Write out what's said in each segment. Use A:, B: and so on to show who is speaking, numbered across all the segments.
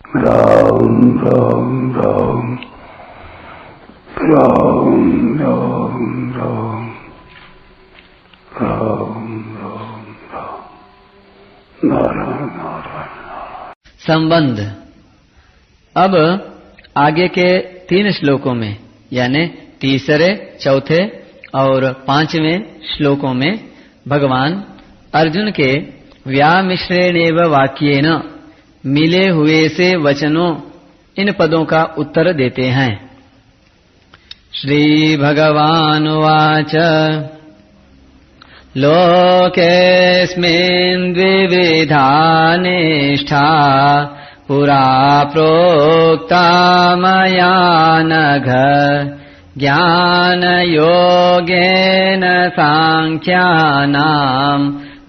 A: राम राम राम राम राम राम राम राम राम नारायण नारायण।
B: संबंध। अब आगे के 3 श्लोकों में यानी तीसरे, चौथे और 5वें श्लोकों में भगवान अर्जुन के व्यामिश्रेणेव वाक्येन मिले हुए से वचनों इन पदों का उत्तर देते हैं। श्री भगवानुवाच लोकेऽस्मिन् द्विविधा निष्ठा पुरा प्रोक्ता मया नघ ज्ञानयोगेन सांख्यानां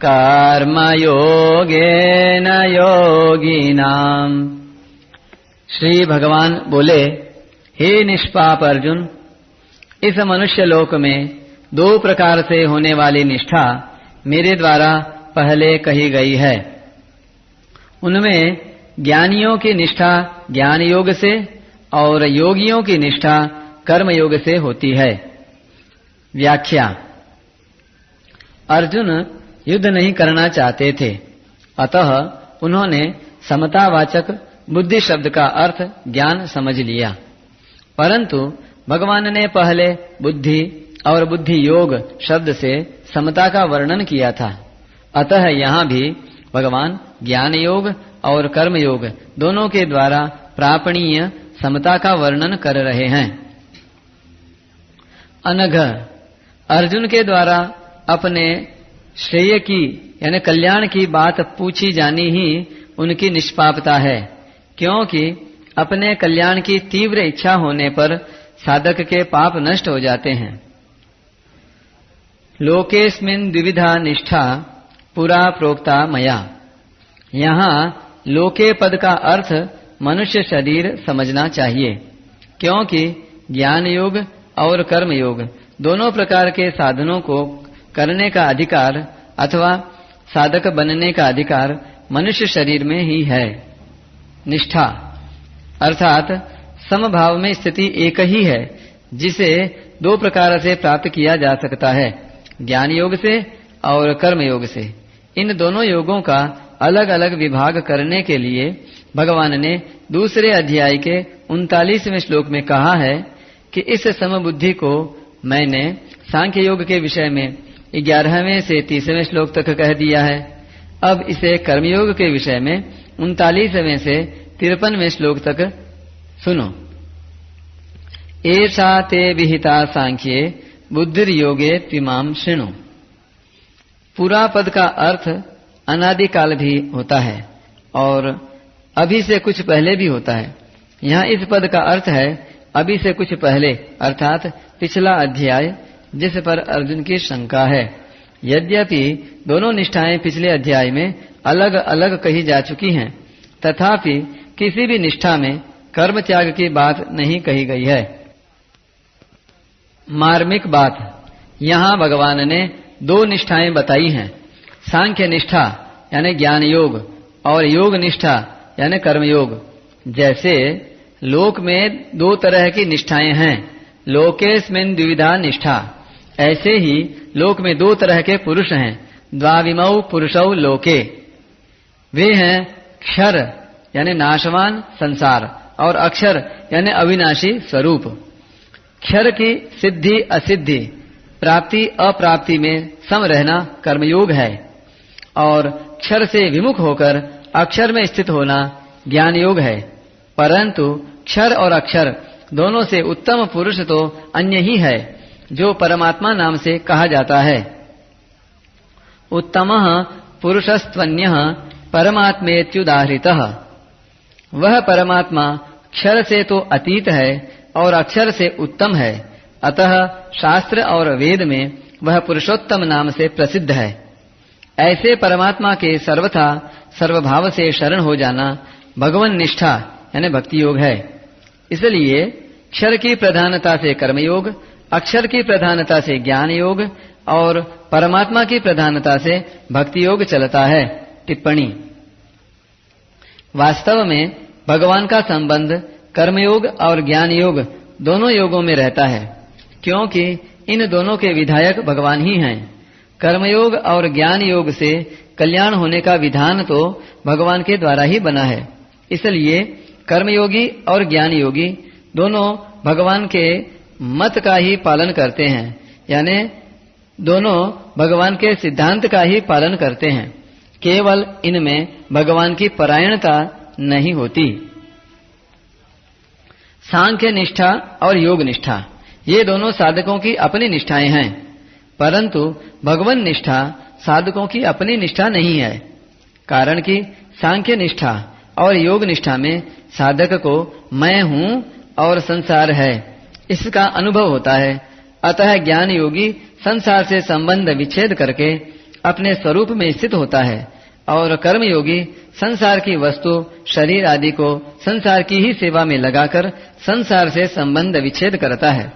B: कर्मयोगेन योगिनाम्। श्री भगवान बोले, हे निष्पाप अर्जुन, इस मनुष्य लोक में 2 प्रकार से होने वाली निष्ठा मेरे द्वारा पहले कही गई है। उनमें ज्ञानियों की निष्ठा ज्ञान योग से और योगियों की निष्ठा कर्म योग से होती है। व्याख्या। अर्जुन युद्ध नहीं करना चाहते थे, अतः उन्होंने समतावाचक बुद्धि शब्द का अर्थ ज्ञान समझ लिया, परंतु भगवान ने पहले बुद्धि और बुद्धि योग शब्द से समता का वर्णन किया था। अतः यहाँ भी भगवान ज्ञान योग और कर्म योग दोनों के द्वारा प्रापणीय समता का वर्णन कर रहे हैं। अनघ। अर्जुन के द्वारा अपने श्रेय की यानी कल्याण की बात पूछी जानी ही उनकी निष्पापता है, क्योंकि अपने कल्याण की तीव्र इच्छा होने पर साधक के पाप नष्ट हो जाते हैं। लोकेस्मिन् द्विविधा निष्ठा पुरा प्रोक्ता मया। यहाँ लोके पद का अर्थ मनुष्य शरीर समझना चाहिए, क्योंकि ज्ञान योग और कर्म योग दोनों प्रकार के साधनों को करने का अधिकार अथवा साधक बनने का अधिकार मनुष्य शरीर में ही है। निष्ठा अर्थात समभाव में स्थिति एक ही है, जिसे 2 प्रकार से प्राप्त किया जा सकता है, ज्ञान योग से और कर्म योग से। इन दोनों योगों का अलग अलग विभाग करने के लिए भगवान ने दूसरे अध्याय के 39वें श्लोक में कहा है कि इस समबुद्धि को मैंने सांख्य योग के विषय में 11वें से 30वें श्लोक तक कह दिया है। अब इसे कर्मयोग के विषय में 39वें से 53वें श्लोक तक सुनो। एषा ते विहिता सांख्ये बुद्धिर्योगे त्विमां शृणु। पूरा पद का अर्थ अनादिकाल भी होता है और अभी से कुछ पहले भी होता है। यहाँ इस पद का अर्थ है अभी से कुछ पहले, अर्थात पिछला अध्याय, जिस पर अर्जुन की शंका है। यद्यपि दोनों निष्ठाएं पिछले अध्याय में अलग अलग कही जा चुकी हैं, तथापि किसी भी निष्ठा में कर्म त्याग की बात नहीं कही गई है। मार्मिक बात। यहाँ भगवान ने 2 निष्ठाएं बताई हैं, सांख्य निष्ठा यानी ज्ञान योग और योग निष्ठा यानी कर्म योग। जैसे लोक में 2 तरह की निष्ठाएं हैं, लोकेस्मिन् द्विविधा निष्ठा, ऐसे ही लोक में 2 तरह के पुरुष हैं, द्वाविमौ पुरुषौ लोके। वे हैं क्षर यानी नाशवान संसार और अक्षर यानी अविनाशी स्वरूप। क्षर की सिद्धि असिद्धि, प्राप्ति अप्राप्ति में सम रहना कर्मयोग है और क्षर से विमुख होकर अक्षर में स्थित होना ज्ञान योग है। परंतु क्षर और अक्षर दोनों से उत्तम पुरुष तो अन्य ही है, जो परमात्मा नाम से कहा जाता है। उत्तमः पुरुषस्त्वन्यः परमात्मेत्युदाहृतः। वह परमात्मा क्षर से तो अतीत है और अक्षर से उत्तम है, अतः शास्त्र और वेद में वह पुरुषोत्तम नाम से प्रसिद्ध है। ऐसे परमात्मा के सर्वथा सर्वभाव से शरण हो जाना भगवन निष्ठा यानी भक्ति योग है। इसलिए क्षर की प्रधानता से कर्मयोग, अक्षर की प्रधानता से ज्ञान योग और परमात्मा की प्रधानता से भक्ति योग चलता है। टिप्पणी। वास्तव में भगवान का संबंध कर्मयोग और ज्ञान योग दोनों योगों में रहता है, क्योंकि इन दोनों के विधायक भगवान ही हैं। कर्मयोग और ज्ञान योग से कल्याण होने का विधान तो भगवान के द्वारा ही बना है। इसलिए कर्मयोगी और ज्ञान योगी दोनों भगवान के मत का ही पालन करते हैं, यानी दोनों भगवान के सिद्धांत का ही पालन करते हैं। केवल इनमें भगवान की परायणता नहीं होती। सांख्य निष्ठा और योग निष्ठा ये दोनों साधकों की अपनी निष्ठाएं हैं, परंतु भगवान निष्ठा साधकों की अपनी निष्ठा नहीं है। कारण कि सांख्य निष्ठा और योग निष्ठा में साधक को मैं हूँ और संसार है इसका अनुभव होता है। अतः ज्ञान योगी संसार से संबंध विच्छेद करके अपने स्वरूप में स्थित होता है, और कर्म योगी संसार की वस्तु शरीर आदि को संसार की ही सेवा में लगाकर संसार से संबंध विच्छेद करता है।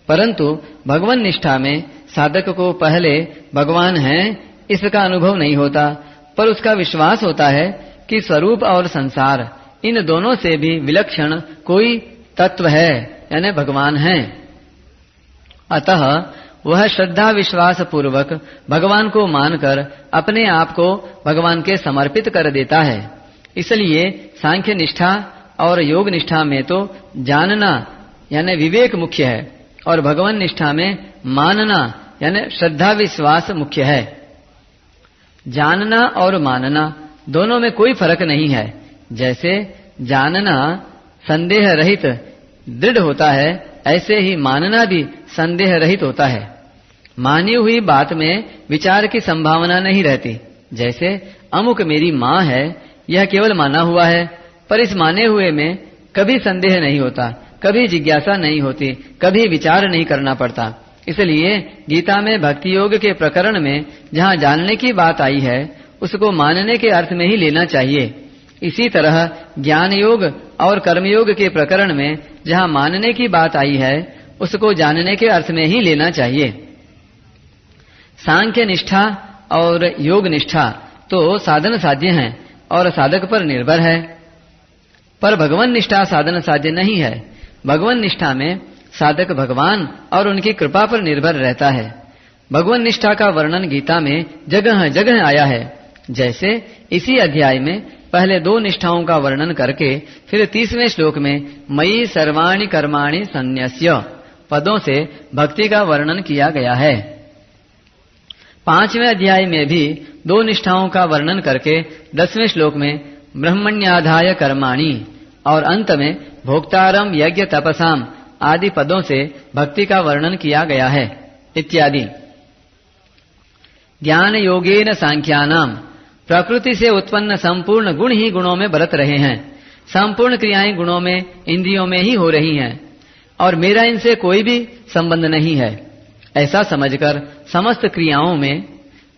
B: परंतु भगवान निष्ठा में साधक को पहले भगवान हैं इसका अनुभव नहीं होता, पर उसका विश्वास होता है कि स्वरूप और संसार इन दोनों से भी विलक्षण कोई तत्व है, यानी भगवान है। अतः वह श्रद्धा विश्वास पूर्वक भगवान को मानकर अपने आप को भगवान के समर्पित कर देता है। इसलिए सांख्य निष्ठा और योग निष्ठा में तो जानना यानी विवेक मुख्य है, और भगवान निष्ठा में मानना यानी श्रद्धा विश्वास मुख्य है। जानना और मानना दोनों में कोई फर्क नहीं है। जैसे जानना संदेह रहित दृढ़ होता है, ऐसे ही मानना भी संदेह रहित होता है। मानी हुई बात में विचार की संभावना नहीं रहती। जैसे अमुक मेरी माँ है, यह केवल माना हुआ है, पर इस माने हुए में कभी संदेह नहीं होता, कभी जिज्ञासा नहीं होती, कभी विचार नहीं करना पड़ता। इसलिए गीता में भक्ति योग के प्रकरण में जहाँ जानने की बात आई है उसको मानने के अर्थ में ही लेना चाहिए। इसी तरह ज्ञान योग और कर्मयोग के प्रकरण में जहाँ मानने की बात आई है उसको जानने के अर्थ में ही लेना चाहिए। सांख्य निष्ठा और योग निष्ठा तो साधन साध्य हैं और साधक पर निर्भर है, पर भगवान निष्ठा साधन साध्य नहीं है। भगवान निष्ठा में साधक भगवान और उनकी कृपा पर निर्भर रहता है। भगवान निष्ठा का वर्णन गीता में जगह जगह आया है। जैसे इसी अध्याय में पहले 2 निष्ठाओं का वर्णन करके फिर 30वें श्लोक में मयि सर्वाणि कर्माणि संन्यस्य पदों से भक्ति का वर्णन किया गया है। 5वें अध्याय में भी 2 निष्ठाओं का वर्णन करके 10वें श्लोक में ब्रह्मण्याधाय कर्माणि और अंत में भोक्तारम यज्ञ तपसाम आदि पदों से भक्ति का वर्णन किया गया है इत्यादि। ज्ञान योगेन सांख्यानाम प्रकृति से उत्पन्न संपूर्ण गुण ही गुणों में बरत रहे हैं। संपूर्ण क्रियाएं गुणों में इंद्रियों में ही हो रही हैं और मेरा इनसे कोई भी संबंध नहीं है, ऐसा समझकर समस्त क्रियाओं में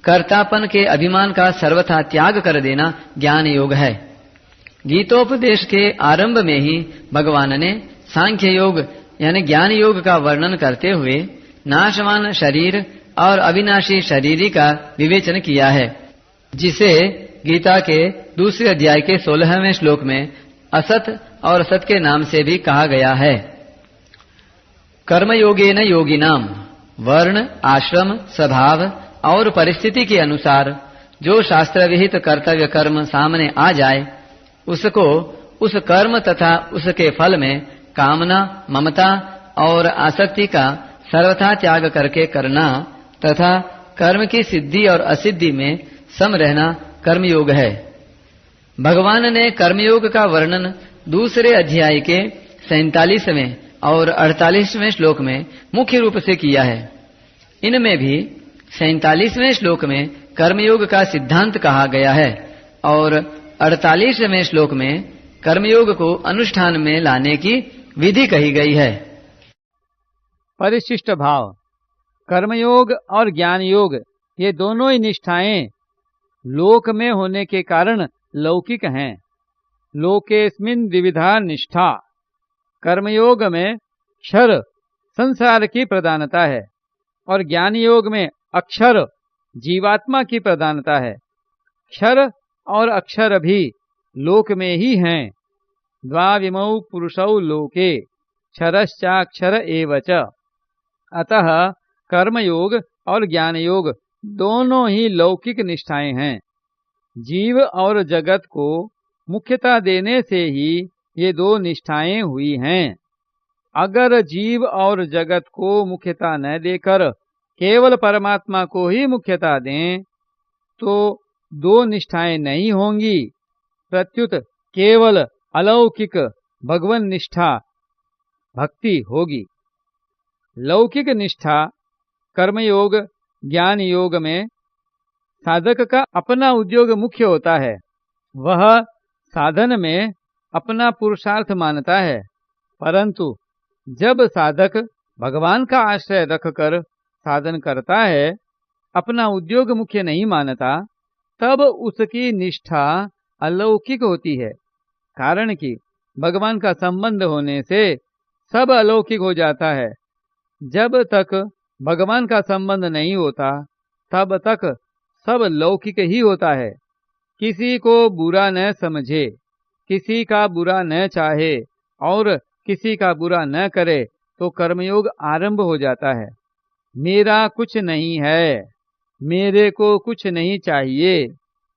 B: कर्तापन के अभिमान का सर्वथा त्याग कर देना ज्ञान योग है। गीतोपदेश के आरंभ में ही भगवान ने सांख्य योग यानी ज्ञान योग का वर्णन करते हुए नाशवान शरीर और अविनाशी शरीरी का विवेचन किया है, जिसे गीता के दूसरे अध्याय के 16वें श्लोक में असत और सत के नाम से भी कहा गया है। कर्मयोगेन योगिनाम वर्ण आश्रम स्वभाव और परिस्थिति के अनुसार जो शास्त्र विहित कर्तव्य कर्म सामने आ जाए उसको उस कर्म तथा उसके फल में कामना ममता और आसक्ति का सर्वथा त्याग करके करना तथा कर्म की सिद्धि और असिद्धि में सम रहना कर्मयोग है। भगवान ने कर्मयोग का वर्णन दूसरे अध्याय के 47वें और 48वें श्लोक में मुख्य रूप से किया है। इनमें भी 47वें श्लोक में कर्मयोग का सिद्धांत कहा गया है और 48वें श्लोक में कर्मयोग को अनुष्ठान में लाने की विधि कही गई है।
C: परिशिष्ट भाव कर्मयोग और ज्ञान योग ये दोनों ही निष्ठाएं लोक में होने के कारण लौकिक हैं। लोकेस्मिन् द्विविधा निष्ठा कर्मयोग में क्षर संसार की प्रधानता है और ज्ञान योग में अक्षर जीवात्मा की प्रधानता है। क्षर और अक्षर भी लोक में ही हैं, द्वाविमौ पुरुषौ लोके क्षरश्चाक्षर एव च। अतः कर्मयोग और ज्ञान योग दोनों ही लौकिक निष्ठाएं हैं। जीव और जगत को मुख्यता देने से ही ये दो निष्ठाएं हुई हैं। अगर जीव और जगत को मुख्यता न देकर केवल परमात्मा को ही मुख्यता दें तो दो निष्ठाएं नहीं होंगी, प्रत्युत केवल अलौकिक भगवन निष्ठा भक्ति होगी। लौकिक निष्ठा कर्मयोग ज्ञान योग में साधक का अपना उद्योग मुख्य होता है। वह साधन में अपना पुरुषार्थ मानता है, परंतु जब साधक भगवान का आश्रय रखकर साधन करता है, अपना उद्योग मुख्य नहीं मानता, तब उसकी निष्ठा अलौकिक होती है। कारण कि भगवान का संबंध होने से सब अलौकिक हो जाता है। जब तक भगवान का संबंध नहीं होता तब तक सब लौकिक ही होता है। किसी को बुरा न समझे, किसी का बुरा न चाहे और किसी का बुरा न करे तो कर्मयोग आरंभ हो जाता है। मेरा कुछ नहीं है, मेरे को कुछ नहीं चाहिए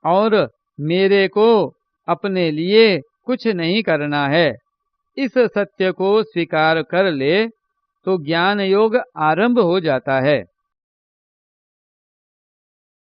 C: और मेरे को अपने लिए कुछ नहीं करना है, इस सत्य को स्वीकार कर ले तो ज्ञान योग आरंभ हो जाता है।